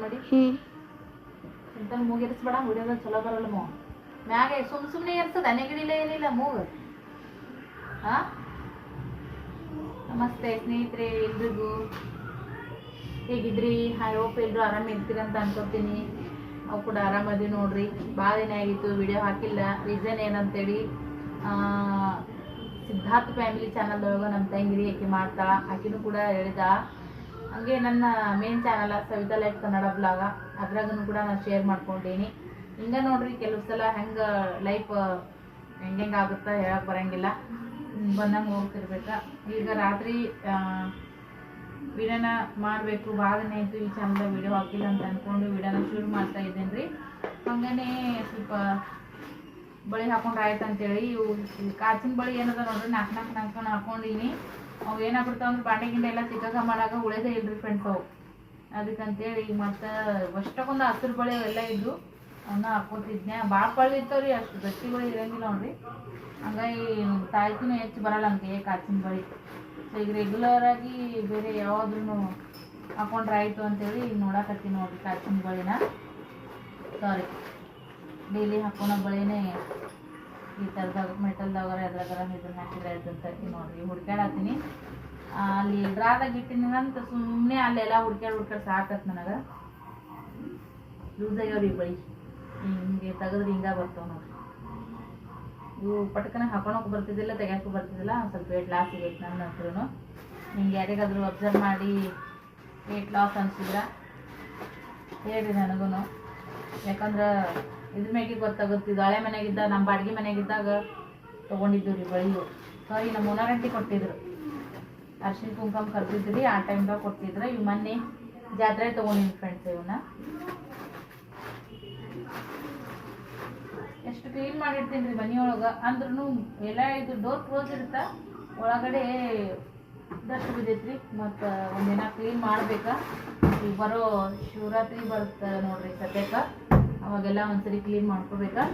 ಮಾಡಿ ಇಂತ ಮೂಗ್ ಇರಿಸ್ಬೇಡ ವಿಡಿಯೋದಾಗ ಚಲೋ ಬರಲ್ಲ ಮೂ ಮ್ಯಾಗೆ ಸುಮ್ಮನೆ ಇರ್ತದ ನೆಗಡಿಲ್ಲ ಏನಿಲ್ಲ ಮೂಗು ಹಾ. ನಮಸ್ತೆ ಸ್ನೇಹಿತರೆ ಎಲ್ರಿಗೂ, ಹೇಗಿದ್ರಿ? ಐ ಹೋಪ್ ಎಲ್ಲರೂ ಆರಾಮ ಇರ್ತೀರಂತ ಅನ್ಕೋತೀನಿ. ನಾವು ಕೂಡ ಆರಾಮದೀವಿ ನೋಡ್ರಿ. ಭಾಳ ದಿನ ಆಗಿತ್ತು ವಿಡಿಯೋ ಹಾಕಿಲ್ಲ. ರೀಸನ್ ಏನಂತೇಳಿ ಸಿದ್ಧಾರ್ಥ ಫ್ಯಾಮಿಲಿ ಚಾನಲ್ದೊಳಗೆ ನಮ್ಮ ತಂಗಿರಿ ಆಕೆ ಮಾಡ್ತಾಳ, ಆಕಿನೂ ಕೂಡ ಹೇಳಿದ. ಹಂಗೆ ನನ್ನ main channel Savitha life Kannada blog, ಅದ್ರಾಗೂ ಕೂಡ ನಾನು ಶೇರ್ ಮಾಡ್ಕೊಂಡೀನಿ. ಹಿಂಗೆ ನೋಡ್ರಿ ಕೆಲವು ಸಲ ಹೆಂಗೆ ಲೈಫ್ ಹೆಂಗೆ ಆಗುತ್ತಾ ಹೇಳಕ್ಕೆ ಬರೋಂಗಿಲ್ಲ, ಬಂದಂಗೆ ಹೋಗ್ತಿರ್ಬೇಕಾ. ಈಗ ರಾತ್ರಿ ವಿಡಿಯೋನ ಮಾಡಬೇಕು, ಭಾಳ ದಿನ ಆಯಿತು ಈ ಚಾನಲ್ದಾಗ ವಿಡಿಯೋ ಹಾಕಿಲ್ಲ ಅಂತ ಅಂದ್ಕೊಂಡು ವಿಡಿಯೋನ ಶುರು ಮಾಡ್ತಾ ಇದ್ದೇನೆ ರೀ. ಹಂಗೇ ಸ್ವಲ್ಪ ಬಳಿ ಹಾಕೊಂಡ್ರೆ ಆಯ್ತು ಅಂತೇಳಿ ಇವು ಕಾಚಿನ ಬಳಿ ಏನದ ನೋಡ್ರಿ, ನಾಲ್ಕು ಹಾಕೊಂಡೀನಿ. ಅವು ಏನಾಗ್ಬಿಡ್ತಾವ ಅಂದ್ರೆ ಬಾಂಡೆ ಗಿಂಡೆ ಎಲ್ಲ ಸಿಕ್ಕಾಗ ಮಾಡಾಗ ಉಳಿದೇ ಇಲ್ರಿ ಫ್ರೆಂಡ್ಸ್ ಅವು. ಅದಕ್ಕಂತೇಳಿ ಮತ್ತು ಅಷ್ಟಕ್ಕೊಂದು ಹಸಿರು ಬಳಿ ಎಲ್ಲ ಇದ್ದು ಅವನ್ನ ಹಾಕೋತಿದ್ನೆ. ಭಾಳ ಬಳಿ ಇರ್ತಾವ್ರಿ, ಅಷ್ಟು ಗಟ್ಟಿ ಬಳಿ ಇರಂಗಿಲ್ಲ ನೋಡ್ರಿ. ಹಂಗಾಗಿ ತಾಯ್ತಿನೂ ಹೆಚ್ಚು ಬರಲ್ಲ ಅಂತ ಕಾಚಿನ ಬಳಿ. ಸೊ ಈಗ ರೆಗ್ಯುಲರಾಗಿ ಬೇರೆ ಯಾವಾದ್ರೂ ಹಾಕೊಂಡ್ರೆ ಆಯಿತು ಅಂತೇಳಿ ಈಗ ನೋಡಕತ್ತೀನಿ ನೋಡ್ರಿ ಕಾಚಿನ ಬಳಿನ. ಸಾರಿ, ಡೈಲಿ ಹಾಕೊಳೋ ಬಳಿನೇ ಈ ಥರದಾಗ ಮೆಟಲ್ದಾಗಾರ ಎದ್ರಾಗಾರ ಇದನ್ನ ಹಾಕಿದ್ರೆ ಆಯ್ತಂತ ನೋಡ್ರಿ ಹುಡ್ಕ್ಯಾಡತ್ತೀನಿ. ಅಲ್ಲಿ ಡ್ರಾದಾಗ ಇಟ್ಟಿನಂತ ಸುಮ್ಮನೆ ಅಲ್ಲೆಲ್ಲ ಹುಡ್ಕ್ಯಾಡ್ ಸಾಕತ್ ನನಗೆ. ಯೂಸ್ ಆಗ್ಯಾವ್ರಿ ಬಳಿ, ಹಿಂಗೆ ತೆಗೆದ್ರೆ ಹಿಂಗೆ ಬರ್ತಾವೆ ನೋಡ್ರಿ. ಇವು ಪಟ್ಕನ ಹಾಕೊಳಕ್ಕೆ ಬರ್ತಿದ್ದಿಲ್ಲ, ತೆಗ್ಯಾಕು ಬರ್ತಿದ್ದಿಲ್ಲ. ಸ್ವಲ್ಪ ವೇಟ್ ಲಾಸ್ ಆಗೈತೆ ನನ್ನ ಹತ್ರನು. ನಿಮ್ಗೆ ಯಾರಿಗಾದ್ರೂ ಅಬ್ಸರ್ವ್ ಮಾಡಿ ವೇಟ್ ಲಾಸ್ ಅನ್ಸಿದ್ರೆ ಹೇಳ್ರಿ ನನಗೂ. ಯಾಕಂದ್ರೆ ಇದ್ರ ಮ್ಯಾಗೆ ಗೊತ್ತಾಗುತ್ತೆ. ಹಳೆ ಮನೆಯಾಗಿದ್ದ ನಮ್ಮ ಬಾಡಿಗೆ ಮನೆಯಾಗಿದ್ದಾಗ ತೊಗೊಂಡಿದ್ದು ರೀ ಬಳಿಯು. ಸಾರಿ, ನಮ್ಮ ಓನರಂಟಿ ಕೊಟ್ಟಿದ್ರು, ಅರ್ಶಿನ ಕುಂಕುಮ ಕರ್ದಿದ್ರಿ ಆ ಟೈಮ್ದಾಗ ಕೊಟ್ಟಿದ್ರು. ಇವು ಮೊನ್ನೆ ಜಾತ್ರೆ ತೊಗೊಂಡಿನಿ ಫ್ರೆಂಡ್ಸ್. ಇವನ್ನ ಎಷ್ಟು ಕ್ಲೀನ್ ಮಾಡಿರ್ತೀನಿ ರೀ ಮನೆಯೊಳಗೆ. ಅಂದ್ರೂ ಎಲ್ಲ ಇದು ಡೋರ್ ಕ್ಲೋಸ್ ಇರುತ್ತೆ, ಒಳಗಡೆ ಡಸ್ಟ್ ಬಿದ್ದೈತ್ರಿ. ಮತ್ತು ಒಂದಿನ ಕ್ಲೀನ್ ಮಾಡ್ಬೇಕಾ. ಈಗ ಬರೋ ಶಿವರಾತ್ರಿ ಬರುತ್ತೆ ನೋಡ್ರಿ ಸದ್ಯಕ್ಕೆ, ಅವಾಗೆಲ್ಲ ಒಂದ್ಸರಿ ಕ್ಲೀನ್ ಮಾಡ್ಕೋಬೇಕಾ.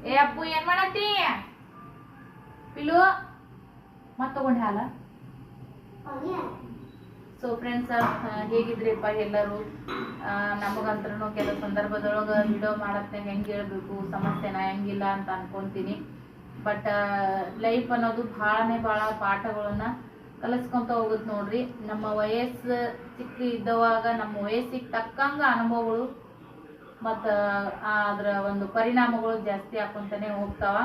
ಏ ಅಪ್ಪು ಏನು ಮಾಡತ್ತಿ? ಪಿಲು ಮತ್ತೆ ತಗೊಂಡೆ ಹಾಲ. ಸೊ ಫ್ರೆಂಡ್ಸ್, ಹೇಗಿದ್ರಿಪ್ಪ ಎಲ್ಲರೂ? ನಮಗಂದ್ರೂ ಕೆಲವು ಸಂದರ್ಭದೊಳಗೆ ವಿಡಿಯೋ ಮಾಡತ್ತೆ ಹೆಂಗೆ ಹೇಳ್ಬೇಕು, ಸಮಸ್ಯೆನ ಹೆಂಗಿಲ್ಲ ಅಂತ ಅನ್ಕೊತೀನಿ. ಬಟ್ ಲೈಫ್ ಅನ್ನೋದು ಭಾಳ ಪಾಠಗಳನ್ನ ಕಲಿಸ್ಕೊಂತ ಹೋಗುತ್ತೆ ನೋಡ್ರಿ. ನಮ್ಮ ವಯಸ್ಸು ಚಿಕ್ಕ ಇದ್ದವಾಗ ನಮ್ಮ ವಯಸ್ಸಿಗೆ ತಕ್ಕಂಗೆ ಅನುಭವಗಳು ಮತ್ತು ಅದರ ಒಂದು ಪರಿಣಾಮಗಳು ಜಾಸ್ತಿ ಹಾಕೊಂತಾನೆ ಹೋಗ್ತಾವ.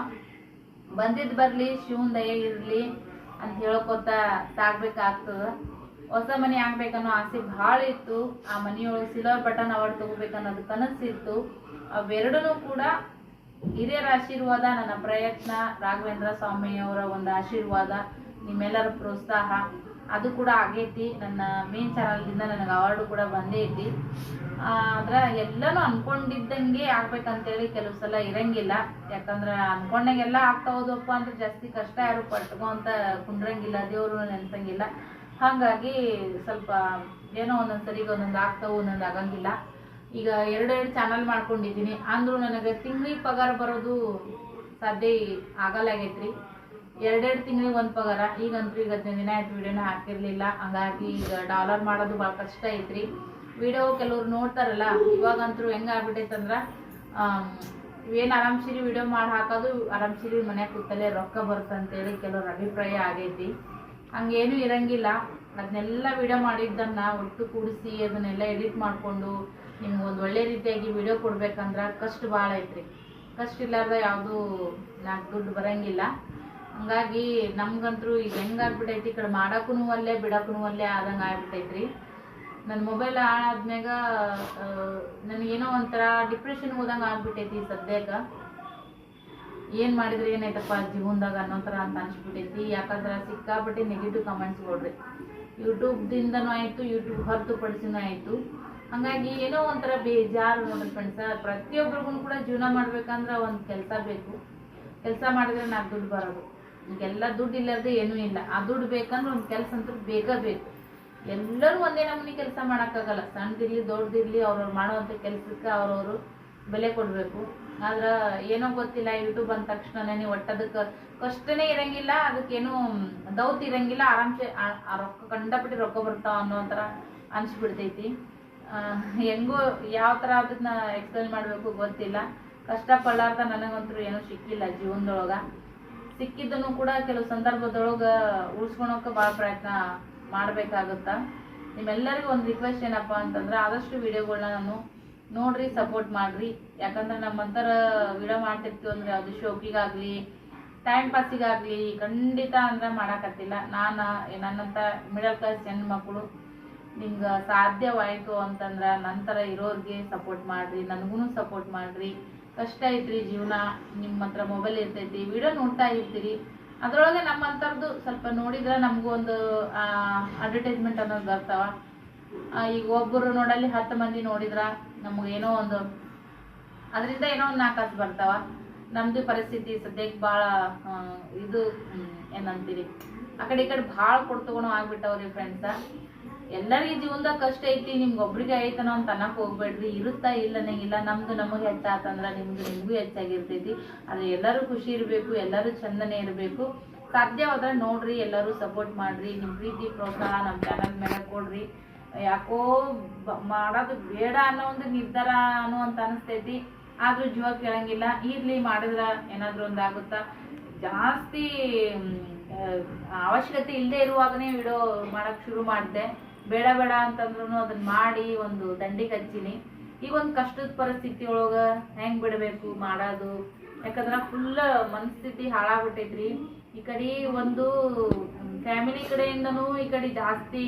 ಬಂದಿದ್ದು ಬರಲಿ, ಶಿವನ ದಯೆ ಇರಲಿ ಅಂತ ಹೇಳ್ಕೊತ ಸಾಗ್ಬೇಕಾಗ್ತದೆ. ಹೊಸ ಮನೆ ಆಗ್ಬೇಕನ್ನೋ ಆಸೆ ಭಾಳ ಇತ್ತು. ಆ ಮನೆಯೊಳಗೆ ಸಿಲ್ವರ್ ಬಟನ್ ಅವಾರ್ಡ್ ತಗೋಬೇಕನ್ನೋದು ಕನಸಿತ್ತು. ಅವೆರಡೂ ಕೂಡ ಹಿರಿಯರ ಆಶೀರ್ವಾದ, ನನ್ನ ಪ್ರಯತ್ನ, ರಾಘವೇಂದ್ರ ಸ್ವಾಮಿಯವರ ಒಂದು ಆಶೀರ್ವಾದ, ನಿಮ್ಮೆಲ್ಲರ ಪ್ರೋತ್ಸಾಹ ಅದು ಕೂಡ ಆಗೈತಿ. ನನ್ನ ಮೇನ್ ಚಾನಲ್ದಿಂದ ನನಗೆ ಅವಾರ್ಡು ಕೂಡ ಬಂದೇ ಐತಿ. ಆದ್ರೆ ಎಲ್ಲನೂ ಅನ್ಕೊಂಡಿದ್ದಂಗೆ ಆಗ್ಬೇಕಂತೇಳಿ ಕೆಲವು ಸಲ ಇರಂಗಿಲ್ಲ. ಯಾಕಂದ್ರೆ ಅನ್ಕೊಂಡಂಗೆಲ್ಲ ಆಗ್ತಾ ಹೋದಪ್ಪ ಅಂದ್ರೆ ಜಾಸ್ತಿ ಕಷ್ಟ ಯಾರು ಪಟ್ಕೊಂತ ಕುಂಡ್ರಂಗಿಲ್ಲ, ದೇವರು ನೆನ್ಸಂಗಿಲ್ಲ. ಹಾಗಾಗಿ ಸ್ವಲ್ಪ ಏನೋ ಒಂದೊಂದ್ಸರಿಗೆ ಒಂದೊಂದು ಆಗ್ತಾವು, ಒಂದೊಂದು ಆಗಂಗಿಲ್ಲ. ಈಗ ಎರಡು ಚಾನಲ್ ಮಾಡ್ಕೊಂಡಿದ್ದೀನಿ ಅಂದ್ರೂ ನನಗೆ ತಿಂಗಳಿಗೆ ಪಗಾರ ಬರೋದು ಸಾಧ್ಯ ಆಗಲ್ಲಾಗೈತ್ರಿ. ಎರಡೆರಡು ತಿಂಗಳಿಗೆ ಒಂದು ಪಗಾರ. ಈಗಂತೂ ಈಗ 15 ದಿನ ಆಯ್ತು ವಿಡಿಯೋನ ಹಾಕಿರ್ಲಿಲ್ಲ. ಹಂಗಾಗಿ ಈಗ ಡಾಲರ್ ಮಾಡೋದು ಭಾಳ ಕಷ್ಟ ಐತ್ರಿ. ವಿಡಿಯೋ ಕೆಲವ್ರು ನೋಡ್ತಾರಲ್ಲ, ಇವಾಗಂತೂ ಹೆಂಗೆ ಆಗ್ಬಿಟ್ಟೈತಂದ್ರೆ ಏನು ಆರಾಮ್ಸಿರಿ ವಿಡಿಯೋ ಮಾಡಿ ಹಾಕೋದು, ಆರಾಮ್ಸಿರಿ ಮನ್ಯಾಗ ಕೂತಲ್ಲೇ ರೊಕ್ಕ ಬರುತ್ತಂತೇಳಿ ಕೆಲವ್ರ ಅಭಿಪ್ರಾಯ ಆಗೈತಿ. ಹಂಗೇನು ಇರಂಗಿಲ್ಲ. ಅದನ್ನೆಲ್ಲ ವಿಡಿಯೋ ಮಾಡಿದ್ದನ್ನ ಒಟ್ಟು ಕೂಡಿಸಿ ಅದನ್ನೆಲ್ಲ ಎಡಿಟ್ ಮಾಡಿಕೊಂಡು ನಿಮ್ಗೆ ಒಂದು ಒಳ್ಳೆ ರೀತಿಯಾಗಿ ವಿಡಿಯೋ ಕೊಡ್ಬೇಕಂದ್ರೆ ಕಷ್ಟ ಭಾಳ ಐತ್ರಿ. ಕಷ್ಟ ಇಲ್ಲಾರ್ದ ಯಾವುದೂ ನಾಲ್ಕು ದುಡ್ಡು ಬರೋಂಗಿಲ್ಲ. ಹಂಗಾಗಿ ನಮ್ಗಂತೂ ಈಗ ಹೆಂಗಾಗ್ಬಿಟ್ಟೈತಿ, ಈ ಕಡೆ ಮಾಡೋಕ್ಕೂ ಅಲ್ಲೇ ಬಿಡೋಕ್ಕೂ ಅಲ್ಲೇ ಆದಂಗೆ ಆಗ್ಬಿಟ್ಟೈತ್ರಿ. ನನ್ನ ಮೊಬೈಲ್ ಆದ್ಮ್ಯಾಗ ನನಗೇನೋ ಒಂಥರ ಡಿಪ್ರೆಷನ್ ಹೋದಂಗೆ ಆಗ್ಬಿಟ್ಟೈತಿ ಸದ್ಯಕ್ಕೆ. ಏನು ಮಾಡಿದ್ರೆ ಏನಾಯ್ತಪ್ಪ ಜೀವನದಾಗ ಅನ್ನೋ ಥರ ಅಂತ ಅನ್ಸ್ಬಿಟ್ಟೈತಿ. ಯಾಕಂದ್ರೆ ಸಿಕ್ಕಾಪಟ್ಟೆ ನೆಗೆಟಿವ್ ಕಮೆಂಟ್ಸ್ ಕೊಡ್ರಿ, ಯೂಟ್ಯೂಬ್ದಿಂದನೂ ಆಯಿತು, ಯೂಟ್ಯೂಬ್ ಹೊರತುಪಡಿಸಿನೂ ಆಯಿತು. ಹಾಗಾಗಿ ಏನೋ ಒಂಥರ ಬೇಜಾರು ನೋಡ್ರಿ ಫ್ರೆಂಡ್ಸ. ಪ್ರತಿಯೊಬ್ಬರಿಗೂ ಕೂಡ ಜೀವನ ಮಾಡ್ಬೇಕಂದ್ರೆ ಒಂದು ಕೆಲಸ ಬೇಕು. ಕೆಲಸ ಮಾಡಿದ್ರೆ ನಾಲ್ಕು ದುಡ್ಡು ಬರೋದು. ಈಗೆಲ್ಲ ದುಡ್ಡು ಇಲ್ಲದೆ ಏನೂ ಇಲ್ಲ. ಆ ದುಡ್ಡು ಬೇಕಂದ್ರೆ ಒಂದು ಕೆಲಸ ಅಂತೂ ಬೇಗ ಬೇಕು. ಎಲ್ಲರೂ ಒಂದೇ ನಮೂನಿ ಕೆಲಸ ಮಾಡೋಕ್ಕಾಗಲ್ಲ. ಸಣ್ಣದಿರಲಿ ದೊಡ್ಡದಿರಲಿ ಅವ್ರವ್ರು ಮಾಡೋವಂಥ ಕೆಲಸಕ್ಕೆ ಅವ್ರವರು ಬೆಲೆ ಕೊಡಬೇಕು. ಆದ್ರೆ ಏನೋ ಗೊತ್ತಿಲ್ಲ, ಯೂಟ್ಯೂಬ್ ಅಂದ ತಕ್ಷಣನೇ ಒಟ್ಟದಕ್ಕೆ ಕಷ್ಟನೇ ಇರಂಗಿಲ್ಲ, ಅದಕ್ಕೇನು ದೌತ್ ಇರಂಗಿಲ್ಲ, ಆರಾಮ್ಸೆ ಆ ರೊಕ್ಕ ಕಂಡಪಟ್ಟಿ ರೊಕ್ಕ ಬರ್ತಾವ ಅನ್ನೋ ಥರ ಅನ್ಸ್ಬಿಡ್ತೈತಿ. ಹೆಂಗೋ ಯಾವ ಥರ ಅದನ್ನ ಎಕ್ಸ್ಪ್ಲೇನ್ ಮಾಡಬೇಕು ಗೊತ್ತಿಲ್ಲ. ಕಷ್ಟಪಡಲಾರ್ದ ನನಗಂತೂ ಏನೂ ಸಿಕ್ಕಿಲ್ಲ ಜೀವನದೊಳಗೆ. ಸಿಕ್ಕಿದ್ದನ್ನು ಕೂಡ ಕೆಲವು ಸಂದರ್ಭದೊಳಗೆ ಉಳಿಸ್ಕೊಳಕ್ಕೆ ಭಾಳ ಪ್ರಯತ್ನ ಮಾಡಬೇಕಾಗುತ್ತಾ. ನಿಮ್ಮೆಲ್ಲರಿಗೂ ಒಂದು ರಿಕ್ವೆಸ್ಟ್ ಏನಪ್ಪ ಅಂತಂದ್ರೆ ಆದಷ್ಟು ವಿಡಿಯೋಗಳನ್ನ ನಾನು ನೋಡ್ರಿ, ಸಪೋರ್ಟ್ ಮಾಡಿರಿ. ಯಾಕಂದ್ರೆ ನಮ್ಮಂತರ ವಿಡಿಯೋ ಮಾಡ್ತಿರ್ತೀವಿ ಅಂದರೆ ಅದು ಶೋಕಿಗಾಗಲಿ ಟೈಮ್ ಪಾಸಿಗಾಗಲಿ ಖಂಡಿತ ಅಂದ್ರೆ ಮಾಡೋಕತ್ತಿಲ್ಲ. ನನ್ನಂಥ ಮಿಡಲ್ ಕ್ಲಾಸ್ ಹೆಣ್ಮಕ್ಳು ನಿಮ್ಗೆ ಸಾಧ್ಯವಾಯಿತು ಅಂತಂದ್ರೆ ನಂತರ ಇರೋರಿಗೆ ಸಪೋರ್ಟ್ ಮಾಡಿರಿ, ನನಗೂ ಸಪೋರ್ಟ್ ಮಾಡಿರಿ. ಕಷ್ಟ ಐತ್ರಿ ಜೀವನ, ನಿಮ್ಮ ಹತ್ರ ಮೊಬೈಲ್ ಇರ್ತೈತಿ, ವಿಡಿಯೋ ನೋಡ್ತಾ ಇರ್ತೀರಿ, ಅದರೊಳಗೆ ನಮ್ಮಂಥದ್ದು ಸ್ವಲ್ಪ ನೋಡಿದ್ರೆ ನಮಗೂ ಒಂದು ಅಡ್ವರ್ಟೈಸ್ಮೆಂಟ್ ಅನ್ನೋದು ಬರ್ತಾವ. ಈಗ ಒಬ್ಬರು ನೋಡಲ್ಲಿ 10 ಮಂದಿ ನೋಡಿದ್ರೆ ನಮಗೇನೋ ಒಂದು ಅದರಿಂದ ಏನೋ ಒಂದು 4 ಕಾಸು ಬರ್ತಾವ. ನಮ್ಮದು ಪರಿಸ್ಥಿತಿ ಸದ್ಯಕ್ಕೆ ಭಾಳ ಇದು ಏನಂತೀರಿ ಆ ಕಡೆ ಈ ಕಡೆ ಭಾಳ ಕೊಡ್ತಗೊಂಡು ಆಗ್ಬಿಟ್ಟವ್ರಿ ಫ್ರೆಂಡ್ಸ. ಎಲ್ಲರಿಗೂ ಜೀವನದಾಗ ಕಷ್ಟ ಐತಿ, ನಿಮ್ಗೆ ಒಬ್ರಿಗೆ ಐತನೋ ಅಂತ ಅನ್ನಕ್ಕೆ ಹೋಗ್ಬೇಡ್ರಿ. ಇರುತ್ತಾ ಇಲ್ಲ ನಂಗಿಲ್ಲ, ನಮ್ದು ನಮಗೆ ಹೆಚ್ಚಾತಂದ್ರೆ ನಿಮಗೂ ಹೆಚ್ಚಾಗಿರ್ತೈತಿ. ಆದರೆ ಎಲ್ಲರೂ ಖುಷಿ ಇರಬೇಕು, ಎಲ್ಲರೂ ಚಂದನೆ ಇರಬೇಕು. ಸಾಧ್ಯವಾದ್ರೆ ನೋಡ್ರಿ, ಎಲ್ಲರೂ ಸಪೋರ್ಟ್ ಮಾಡ್ರಿ, ನಿಮ್ಮ ಪ್ರೀತಿ ಪ್ರೋತ್ಸಾಹ ನಮ್ಮ ಚಾನಲ್ ಮೇಲೆ ಕೊಡ್ರಿ. ಯಾಕೋ ಮಾಡೋದು ಬೇಡ ಅನ್ನೋ ಒಂದು ನಿರ್ಧಾರ ಅಂತ ಅನಿಸ್ತೈತಿ. ಆದ್ರೂ ಜೀವ ಕೇಳಂಗಿಲ್ಲ. ಇರ್ಲಿ, ಮಾಡಿದ್ರೆ ಏನಾದರೂ ಒಂದು ಆಗುತ್ತಾ. ಜಾಸ್ತಿ ಅವಶ್ಯಕತೆ ಇಲ್ಲದೆ ಇರುವಾಗನೇ ವಿಡಿಯೋ ಮಾಡಕ್ಕೆ ಶುರು ಮಾಡಿದೆ. ಬೇಡ ಬೇಡ ಅಂತಂದ್ರೂ ಅದನ್ನ ಮಾಡಿ ಒಂದು ದಂಡಿಗೆ ಹಚ್ಚಿನಿ. ಈಗ ಒಂದು ಕಷ್ಟದ ಪರಿಸ್ಥಿತಿ ಒಳಗೆ ಹೆಂಗೆ ಬಿಡಬೇಕು ಮಾಡೋದು, ಯಾಕಂದ್ರೆ ಫುಲ್ ಮನಸ್ಥಿತಿ ಹಾಳಾಗ್ಬಿಟ್ಟೈತ್ರಿ. ಈ ಕಡೆ ಒಂದು ಫ್ಯಾಮಿಲಿ ಕಡೆಯಿಂದನೂ ಈ ಕಡೆ ಜಾಸ್ತಿ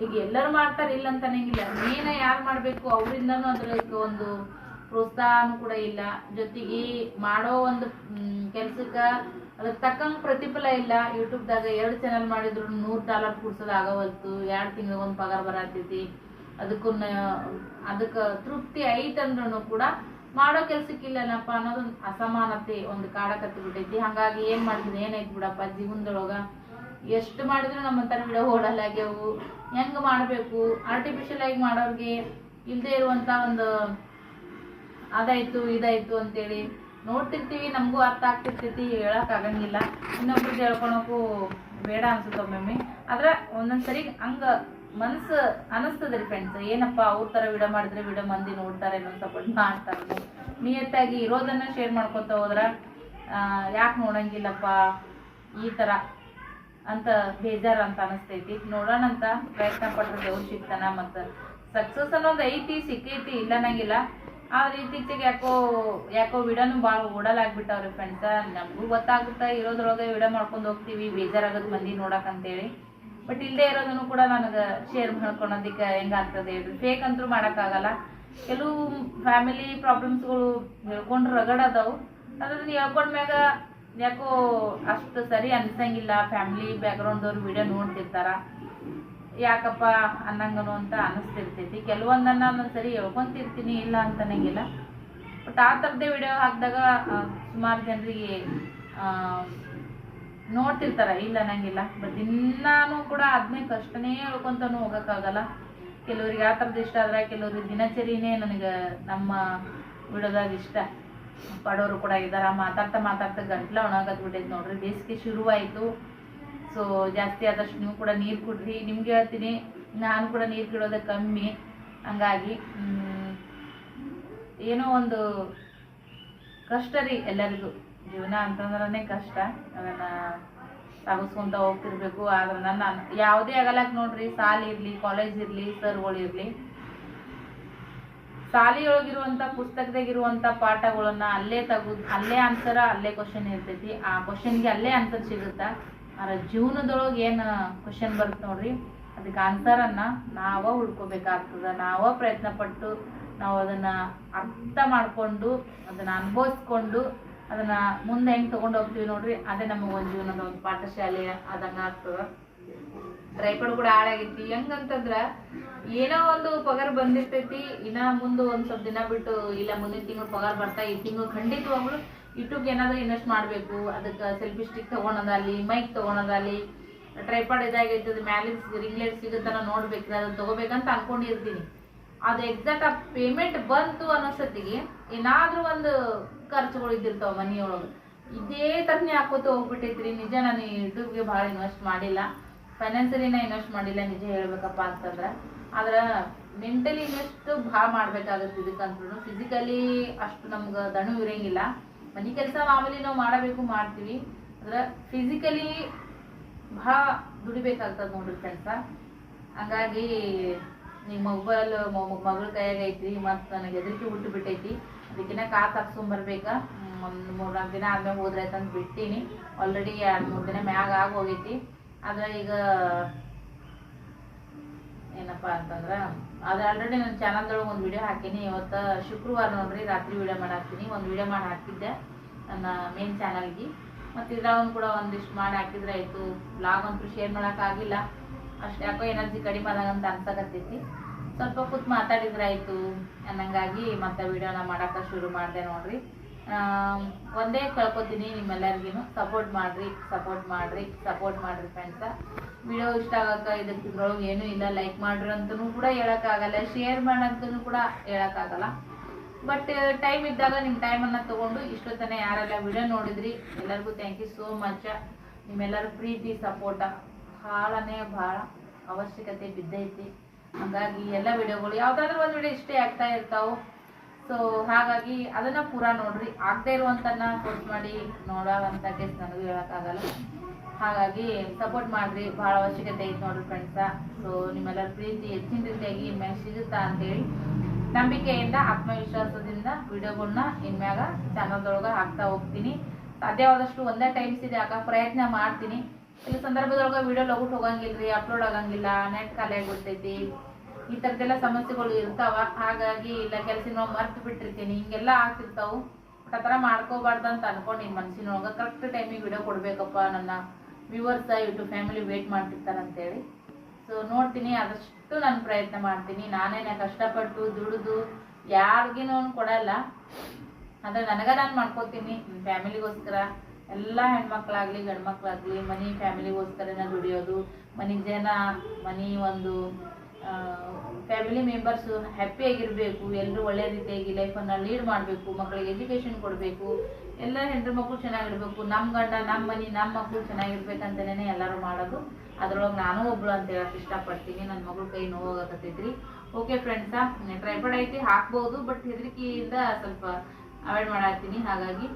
ಈಗ ಎಲ್ಲರೂ ಮಾಡ್ತಾರೆ ಇಲ್ಲ ಅಂತ ಅನ್ನಂಗಿಲ್ಲ. ಮೇನ ಯಾರು ಮಾಡಬೇಕು ಅವರಿಂದನೂ ಅದಕ್ಕೆ ಒಂದು ಪ್ರೋತ್ಸಾಹನೂ ಕೂಡ ಇಲ್ಲ. ಜೊತೆಗೆ ಮಾಡೋ ಒಂದು ಕೆಲ್ಸಕ್ಕೆ ಅದಕ್ಕೆ ತಕ್ಕಂಗೆ ಪ್ರತಿಫಲ ಇಲ್ಲ. ಯೂಟ್ಯೂಬ್ದಾಗ 2 ಚಾನಲ್ ಮಾಡಿದ್ರು $100 ಕೂಡ್ಸೋದು ಆಗವಲ್ತು. 2 ತಿಂಗಳಿಗೆ ಒಂದು ಪಗಾರ ಬರತೈತಿ. ಅದಕ್ಕೆ ತೃಪ್ತಿ ಐತಂದ್ರೂ ಕೂಡ ಮಾಡೋ ಕೆಲ್ಸಕ್ಕಿಲ್ಲನಪ್ಪ ಅನ್ನೋದು ಅಸಮಾನತೆ ಒಂದು ಕಾಡಕತ್ತಿ ಬಿಟ್ಟೈತಿ. ಹಾಗಾಗಿ ಏನು ಮಾಡಿದ್ರೆ ಏನೈತಿ ಬಿಡಪ್ಪ ಜೀವನದೊಳಗೆ ಎಷ್ಟು ಮಾಡಿದ್ರು ನಮ್ಮಂತರ ವಿಡಿಯೋ ಓಡಲ್ಲಾಗ್ಯವು. ಹೆಂಗೆ ಮಾಡಬೇಕು ಆರ್ಟಿಫಿಷಿಯಲ್ ಆಗಿ ಮಾಡೋರಿಗೆ ಇಲ್ಲದೆ ಇರುವಂಥ ಒಂದು ಅದಾಯ್ತು ಇದಾಯ್ತು ಅಂತೇಳಿ ನೋಡ್ತಿರ್ತೀವಿ, ನಮಗೂ ಅರ್ಥ ಆಗ್ತಿರ್ತೈತಿ, ಹೇಳೋಕ್ಕಾಗಂಗಿಲ್ಲ. ಇನ್ನೊಬ್ರಿಗೆ ಹೇಳ್ಕೊಳಕ್ಕೂ ಬೇಡ ಅನ್ಸುತ್ತೆ ಒಮ್ಮೊಮ್ಮೆ. ಆದ್ರೆ ಒಂದೊಂದ್ಸರಿ ಹಂಗೆ ಮನಸ್ಸು ಅನಿಸ್ತದೆ ರೀ ಫ್ರೆಂಡ್ಸ್. ಏನಪ್ಪ ಅವ್ರ ಥರ ವಿಡಿಯೋ ಮಾಡಿದ್ರೆ ವಿಡಿಯೋ ಮಂದಿ ನೋಡ್ತಾರೆ, ಇನ್ನೊಂದು ಸಪೋರ್ಟ್ ಮಾಡ್ತಾರೆ. ನಿಯತ್ತಾಗಿ ಇರೋದನ್ನು ಶೇರ್ ಮಾಡ್ಕೊತ ಹೋದ್ರೆ ಯಾಕೆ ನೋಡಂಗಿಲ್ಲಪ್ಪ ಈ ಥರ ಅಂತ ಬೇಜಾರು ಅಂತ ಅನಿಸ್ತೈತಿ. ನೋಡೋಣ ಅಂತ ಪ್ರಯತ್ನ ಪಟ್ಟರೆ ದೇವ್ರು ಸಿಗ್ತಾನ. ಮತ್ತು ಸಕ್ಸಸ್ ಅನ್ನೋದು ಐತಿ, ಸಿಕ್ಕೈತಿ, ಇಲ್ಲ ಅನ್ನಂಗಿಲ್ಲ. ಆದ್ರೆ ಇತ್ತೀಚೆಗೆ ಯಾಕೋ ವಿಡಿಯೋನು ಭಾಳ ಓಡಲಾಗ್ಬಿಟ್ಟವ್ರಿ ಫ್ರೆಂಡ್ಸ. ನಮಗೂ ಗೊತ್ತಾಗುತ್ತೆ, ಇರೋದ್ರೊಳಗೆ ವಿಡಿಯೋ ಮಾಡ್ಕೊಂಡು ಹೋಗ್ತೀವಿ, ಬೇಜಾರಾಗೋದು ಮಂದಿ ನೋಡಕ್ಕಂತೇಳಿ. ಬಟ್ ಇಲ್ಲದೆ ಇರೋದನ್ನು ಕೂಡ ನನಗೆ ಶೇರ್ ಮಾಡ್ಕೊಳೋದಕ್ಕೆ ಹೆಂಗಾಗ್ತದೆ ಹೇಳ್ರಿ. ಫೇಕ್ ಅಂತೂ ಮಾಡೋಕ್ಕಾಗಲ್ಲ. ಕೆಲವು ಫ್ಯಾಮಿಲಿ ಪ್ರಾಬ್ಲಮ್ಸ್ಗಳು ಹೇಳ್ಕೊಂಡು ರಗಡದವು. ಅದನ್ನ ಹೇಳ್ಕೊಂಡ್ಮ್ಯಾಗ ಯಾಕೋ ಅಷ್ಟು ಸರಿ ಅನ್ಸಂಗಿಲ್ಲ. ಫ್ಯಾಮಿಲಿ ಬ್ಯಾಕ್ಗ್ರೌಂಡ್ದವ್ರು ವಿಡಿಯೋ ನೋಡ್ತಿರ್ತಾರ, ಯಾಕಪ್ಪ ಅನ್ನಂಗನು ಅಂತ ಅನಿಸ್ತಿರ್ತೈತಿ. ಕೆಲವೊಂದನ್ನ ಒಂದೊಂದ್ಸರಿ ಹೇಳ್ಕೊಂತಿರ್ತೀನಿ, ಇಲ್ಲ ಅಂತನಂಗಿಲ್ಲ. ಬಟ್ ಆ ಥರದ್ದೇ ವಿಡಿಯೋ ಹಾಕಿದಾಗ ಸುಮಾರು ಜನರಿಗೆ ನೋಡ್ತಿರ್ತಾರ, ಇಲ್ಲ ಅನ್ನಂಗಿಲ್ಲ. ಬಟ್ ಇನ್ನೂ ಕೂಡ ಅದನ್ನೇ ಕಷ್ಟನೇ ಹೇಳ್ಕೊಂತಾನು ಹೋಗೋಕ್ಕಾಗಲ್ಲ. ಕೆಲವ್ರಿಗೆ ಆ ಥರದ್ದು ಇಷ್ಟ ಆದ್ರೆ, ಕೆಲವ್ರಿಗೆ ದಿನಚರಿನೇ ನನಗೆ ನಮ್ಮ ವಿಡಿಯೋದಾಗ ಇಷ್ಟ ಪಡೋರು ಕೂಡ ಇದ್ದಾರೆ. ಮಾತಾಡ್ತಾ ಗಂಟ್ಲ ಒಣಗದ್ಬಿಟ್ಟೈತೆ ನೋಡ್ರಿ. ಬೇಸಿಗೆ ಶುರುವಾಯಿತು. ಸೊ ಜಾಸ್ತಿ ಆದಷ್ಟು ನೀವು ಕೂಡ ನೀರು ಕುಡ್ರಿ. ನಿಮ್ಗೆ ಹೇಳ್ತೀನಿ, ನಾನು ಕೂಡ ನೀರು ಕುಡಿಯೋದು ಕಮ್ಮಿ. ಹಂಗಾಗಿ ಏನೋ ಒಂದು ಕಷ್ಟ ರೀ ಎಲ್ಲರಿಗೂ. ಜೀವನ ಅಂತಂದ್ರೆ ಕಷ್ಟ, ಅದನ್ನು ಸಾಗಿಸ್ಕೊಂತ ಹೋಗ್ತಿರ್ಬೇಕು. ಆದ್ರೆ ನಾನು ಯಾವುದೇ ಆಗಲಕ್ಕೆ ನೋಡ್ರಿ, ಶಾಲೆ ಇರಲಿ, ಕಾಲೇಜ್ ಇರಲಿ, ಸರ್ಗಳಿರಲಿ, ಶಾಲೆಯೊಳಗಿರುವಂಥ ಪುಸ್ತಕದಾಗಿರುವಂಥ ಪಾಠಗಳನ್ನ ಅಲ್ಲೇ ಆನ್ಸರ್, ಅಲ್ಲೇ ಕ್ವಶನ್ ಇರ್ತೈತಿ. ಆ ಕ್ವಶನ್ಗೆ ಅಲ್ಲೇ ಆನ್ಸರ್ ಸಿಗುತ್ತಾ. ಆದರೆ ಜೀವನದೊಳಗೆ ಏನು ಕ್ವಶನ್ ಬರುತ್ತೆ ನೋಡ್ರಿ, ಅದಕ್ಕೆ ಆನ್ಸರನ್ನು ನಾವೇ ಹುಡ್ಕೋಬೇಕಾಗ್ತದೆ. ನಾವೇ ಪ್ರಯತ್ನ ಪಟ್ಟು ನಾವು ಅದನ್ನು ಅರ್ಥ ಮಾಡಿಕೊಂಡು ಅದನ್ನು ಅನುಭವಿಸ್ಕೊಂಡು ಅದನ್ನು ಮುಂದೆ ಹೆಂಗೆ ತೊಗೊಂಡು ಹೋಗ್ತೀವಿ ನೋಡ್ರಿ, ಅದೇ ನಮಗೊಂದು ಜೀವನದ ಒಂದು ಪಾಠಶಾಲೆ ಅದನ್ನು ಆಗ್ತದೆ. ಟ್ರೈಪಾಡ್ ಕೂಡ ಹಾಳಾಗೈತಿ. ಹೆಂಗಂತಂದ್ರೆ ಏನೋ ಒಂದು ಪಗಾರ ಬಂದಿರ್ತೈತಿ, ಇನ್ನ ಮುಂದೆ ಒಂದು ಸ್ವಲ್ಪ ದಿನ ಬಿಟ್ಟು ಇಲ್ಲ ಮುಂದಿನ ತಿಂಗಳು ಪಗಾರ ಬರ್ತಾ, ಈ ತಿಂಗಳು ಖಂಡಿತವಾಗ್ಲು ಯೂಟ್ಯೂಬ್ಗೆ ಏನಾದರೂ ಇನ್ವೆಸ್ಟ್ ಮಾಡಬೇಕು. ಅದಕ್ಕೆ ಸೆಲ್ಫಿ ಸ್ಟಿಕ್ ತೊಗೊಳೋದಾಗಲಿ, ಮೈಕ್ ತೊಗೊಳೋದಾಗಲಿ, ಟ್ರೈಪಾಡ್ ಇದಾಗೈತದ ಮ್ಯಾಲೆ ರಿಂಗ್ ಲೈಟ್ ಸಿಗುತ್ತಾನ ನೋಡ್ಬೇಕು, ಅದನ್ನು ತೊಗೋಬೇಕಂತ ಅನ್ಕೊಂಡಿರ್ತೀನಿ. ಅದು ಎಕ್ಸಾಕ್ಟ್ ಆ ಪೇಮೆಂಟ್ ಬಂತು ಅನ್ನೋಷ್ಟೊತ್ತಿಗೆ ಏನಾದರೂ ಒಂದು ಖರ್ಚುಗಳು ಇದ್ದಿರ್ತಾವ ಮನೆಯೊಳಗೆ. ಇದೇ ಥರನೇ ಹಾಕೋತ ಹೋಗ್ಬಿಟ್ಟೈತ್ರಿ. ನಿಜ ನಾನು ಯೂಟ್ಯೂಬ್ಗೆ ಭಾಳ ಇನ್ವೆಸ್ಟ್ ಮಾಡಿಲ್ಲ, ಫೈನಾನ್ಸಿಯಲಿನ ಇನ್ವೆಸ್ಟ್ ಮಾಡಿಲ್ಲ ನಿಜ ಹೇಳ್ಬೇಕಪ್ಪ ಅಂತಂದ್ರೆ. ಆದ್ರೆ ಮೆಂಟಲಿ ಇನ್ವೆಸ್ಟ್ ಭಾಳ ಮಾಡ್ಬೇಕಾಗತ್ತೆ ಇದಕ್ಕಂತೂ. ಫಿಸಿಕಲಿ ಅಷ್ಟು ನಮ್ಗೆ ದಣು ಇರಂಗಿಲ್ಲ. ಮನೆ ಕೆಲಸ ಮಾಮೂಲಿ ನಾವು ಮಾಡಬೇಕು ಮಾಡ್ತೀವಿ, ಅಂದ್ರೆ ಫಿಸಿಕಲಿ ಭಾಳ ದುಡಿಬೇಕಾಗ್ತದೆ ನೋಡ್ರಿ ಫ್ರೆಂಡ್ಸ. ಹಂಗಾಗಿ ನಿಮ್ಮ ಮೊಬೈಲ್ ಮಗಳ ಕೈಯಾಗ ಐತಿ, ಮತ್ತು ನನಗೆ ಹೆದರಿಕೆ ಬಿಟ್ಟು ಬಿಟ್ಟೈತಿ. ಅದಕ್ಕಿನ್ನ ಕಾಸು ಹಾಕ್ಸ್ಕೊಂಬರ್ಬೇಕಾ, ಒಂದು 3-4 ದಿನ ಆದ್ಮೇಲೆ ಹೋದ್ರಾಯ್ತು ಅಂತ ಬಿಟ್ಟೀನಿ. ಆಲ್ರೆಡಿ 2-3 ದಿನ ಮ್ಯಾಗ ಹೋಗೈತಿ. ಆದ್ರೆ ಈಗ ಏನಪ್ಪ ಅಂತಂದ್ರೆ ಅದು ಆಲ್ರೆಡಿ ನನ್ನ ಚಾನಲ್ದೊಳಗೆ ಒಂದು ವಿಡಿಯೋ ಹಾಕೀನಿ. ಇವತ್ತು ಶುಕ್ರವಾರ ನೋಡ್ರಿ, ರಾತ್ರಿ ವಿಡಿಯೋ ಮಾಡಿ ಹಾಕ್ತೀನಿ. ಒಂದು ವಿಡಿಯೋ ಮಾಡಿ ಹಾಕಿದ್ದೆ ನನ್ನ ಮೇನ್ ಚಾನಲ್ಗೆ. ಮತ್ತು ಇದ್ರಾಗ ಕೂಡ ಒಂದಿಷ್ಟು ಮಾಡಿ ಹಾಕಿದ್ರೆ ಆಯಿತು. ಬ್ಲಾಗ್ ಅಂತೂ ಶೇರ್ ಮಾಡೋಕ್ಕಾಗಿಲ್ಲ, ಅಷ್ಟು ಯಾಕೋ ಎನರ್ಜಿ ಕಡಿಮೆ ಆದಂಗಂತ ಅನ್ಸಕತ್ತೈತಿ. ಸ್ವಲ್ಪ ಕೂತ್ ಮಾತಾಡಿದ್ರೆ ಆಯಿತು ಅನ್ನಂಗಾಗಿ ಮತ್ತೆ ವಿಡಿಯೋನ ಮಾಡೋಕೆ ಶುರು ಮಾಡಿದೆ ನೋಡ್ರಿ. ಒಂದೇ ಕೇಳ್ಕೊತೀನಿ ನಿಮ್ಮೆಲ್ಲರಿಗೂ, ಸಪೋರ್ಟ್ ಮಾಡಿರಿ ಫ್ರೆಂಡ್ಸ. ವಿಡಿಯೋ ಇಷ್ಟ ಆಗಕ್ಕೆ ಇದ್ರೊಳಗೆ ಏನೂ ಇಲ್ಲ. ಲೈಕ್ ಮಾಡ್ರಿ ಅಂತಲೂ ಕೂಡ ಹೇಳೋಕ್ಕಾಗಲ್ಲ, ಶೇರ್ ಮಾಡಂತೂ ಕೂಡ ಹೇಳೋಕ್ಕಾಗಲ್ಲ. ಬಟ್ ಟೈಮ್ ಇದ್ದಾಗ ನಿಮ್ಮ ಟೈಮನ್ನು ತೊಗೊಂಡು ಇಷ್ಟೊತ್ತನೇ ಯಾರೆಲ್ಲ ವಿಡಿಯೋ ನೋಡಿದ್ರಿ ಎಲ್ಲರಿಗೂ ಥ್ಯಾಂಕ್ ಯು ಸೋ ಮಚ್. ನಿಮ್ಮೆಲ್ಲರ ಪ್ರೀತಿ ಸಪೋರ್ಟ ಭಾಳ ಅವಶ್ಯಕತೆ ಬಿದ್ದೈತಿ. ಹಾಗಾಗಿ ಎಲ್ಲ ವಿಡಿಯೋಗಳು ಯಾವುದಾದ್ರೂ ಒಂದು ವಿಡಿಯೋ ಇಷ್ಟೇ ಆಗ್ತಾ ಇರ್ತಾವೆ. ಸೊ ಹಾಗಾಗಿ ಅದನ್ನು ಪೂರಾ ನೋಡ್ರಿ. ಆಗದೆ ಇರುವಂತನ್ನ ಪೋಸ್ಟ್ ಮಾಡಿ ನೋಡೋವಂಥ ಕೇಸ್ ನನಗೂ ಹೇಳೋಕ್ಕಾಗಲ್ಲ. ಹಾಗಾಗಿ ಸಪೋರ್ಟ್ ಮಾಡಿರಿ, ಭಾಳ ಅವಶ್ಯಕತೆ ಐತೆ ನೋಡ್ರಿ ಫ್ರೆಂಡ್ಸ. ಸೊ ನಿಮ್ಮೆಲ್ಲರ ಪ್ರೀತಿ ಹೆಚ್ಚಿನ ರೀತಿಯಾಗಿ ಇನ್ಮ್ಯಾಗ ಸಿಗುತ್ತಾ ಅಂತೇಳಿ ನಂಬಿಕೆಯಿಂದ ಆತ್ಮವಿಶ್ವಾಸದಿಂದ ವಿಡಿಯೋಗಳನ್ನ ಇನ್ಮ್ಯಾಗ ಚಾನಲ್ದೊಳಗೆ ಹಾಕ್ತಾ ಹೋಗ್ತೀನಿ. ಸಾಧ್ಯವಾದಷ್ಟು ಒಂದೇ ಟೈಮ್ಸ್ ಇದೆ ಹಾಕಕ್ಕೆ ಪ್ರಯತ್ನ ಮಾಡ್ತೀನಿ. ಇಲ್ಲಿ ಸಂದರ್ಭದೊಳಗೆ ವಿಡಿಯೋ ಲಗುಟ್ ಹೋಗಂಗಿಲ್ರಿ, ಅಪ್ಲೋಡ್ ಆಗಂಗಿಲ್ಲ, ನೆಟ್ ಖಾಲಿ ಆಗಿಬಿಡ್ತೈತಿ, ಈ ಥರದ್ದೆಲ್ಲ ಸಮಸ್ಯೆಗಳು ಇರ್ತಾವ. ಹಾಗಾಗಿ ಇಲ್ಲ ಕೆಲಸ ಮರ್ತು ಬಿಟ್ಟಿರ್ತೀನಿ, ಹಿಂಗೆಲ್ಲ ಆಗ್ತಿರ್ತಾವೆ. ಆ ಥರ ಮಾಡ್ಕೋಬಾರ್ದು ಅಂತ ಅನ್ಕೊಂಡು ನಿಮ್ಮ ಮನಸ್ಸಿನೊಳಗೆ ಕರೆಕ್ಟ್ ಟೈಮಿಗೆ ವಿಡಿಯೋ ಕೊಡಬೇಕಪ್ಪ, ನನ್ನ ವ್ಯೂವರ್ಸ್ ಯೂಟ್ಯೂಬ್ ಫ್ಯಾಮಿಲಿ ವೇಟ್ ಮಾಡ್ತಿರ್ತಾರಂತೇಳಿ. ಸೊ ನೋಡ್ತೀನಿ, ಆದಷ್ಟು ನಾನು ಪ್ರಯತ್ನ ಮಾಡ್ತೀನಿ. ನಾನೇನೆ ಕಷ್ಟಪಟ್ಟು ದುಡಿದು ಯಾರಿಗೇನೂ ಕೊಡಲ್ಲ, ಅಂದರೆ ನಾನು ಮಾಡ್ಕೋತೀನಿ ಫ್ಯಾಮಿಲಿಗೋಸ್ಕರ. ಎಲ್ಲ ಹೆಣ್ಮಕ್ಳಾಗಲಿ ಗಂಡು ಮಕ್ಕಳಾಗಲಿ ಮನೆ ಫ್ಯಾಮಿಲಿಗೋಸ್ಕರನ ದುಡಿಯೋದು. ಮನೆ ಒಂದು ಫ್ಯಾಮಿಲಿ ಮೆಂಬರ್ಸು ಹ್ಯಾಪಿಯಾಗಿರಬೇಕು, ಎಲ್ಲರೂ ಒಳ್ಳೆ ರೀತಿಯಾಗಿ ಲೈಫನ್ನು ಲೀಡ್ ಮಾಡಬೇಕು, ಮಕ್ಕಳಿಗೆ ಎಜುಕೇಷನ್ ಕೊಡಬೇಕು, ಎಲ್ಲ ಹೆಣ್ಣು ಮಕ್ಕಳು ಚೆನ್ನಾಗಿರ್ಬೇಕು, ನಮ್ಮ ಗಂಡ ನಮ್ಮ ಮನೆ ನಮ್ಮ ಮಕ್ಕಳು ಚೆನ್ನಾಗಿರ್ಬೇಕಂತಲೇ ಎಲ್ಲರೂ ಮಾಡೋದು. ಅದ್ರೊಳಗೆ ನಾನು ಒಬ್ಳು ಅಂತ ಹೇಳಕ್ಕೆ ಇಷ್ಟಪಡ್ತೀನಿ. ನನ್ನ ಮಗಳು ಕೈ ನೋವಾಗತ್ತೈತ್ರಿ. ಓಕೆ ಫ್ರೆಂಡ್ಸಾ, ಟ್ರೈಪಾಡ್ ಐತಿ ಹಾಕ್ಬೋದು, ಬಟ್ ಹೆದರಿಕೆಯಿಂದ ಸ್ವಲ್ಪ ಅವಾಯ್ಡ್ ಮಾಡತ್ತೀನಿ. ಹಾಗಾಗಿ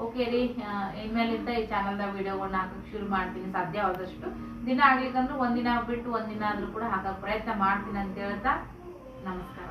ಓಕೆ ರೀ, ಇನ್ಮೇಲಿಂದ ಈ ಚಾನಲ್ದಾಗ ವಿಡಿಯೋಗಳನ್ನ ಹಾಕಕ್ಕೆ ಶುರು ಮಾಡ್ತೀನಿ. ಸಾಧ್ಯ ಆದಷ್ಟು ದಿನ ಆಗ್ಲಿಕ್ಕಂದ್ರೆ ಒಂದಿನ ಬಿಟ್ಟು ಒಂದಿನ ಆದರೂ ಕೂಡ ಹಾಕಕ್ಕೆ ಪ್ರಯತ್ನ ಮಾಡ್ತೀನಿ ಅಂತ ಹೇಳ್ತಾ ನಮಸ್ಕಾರ.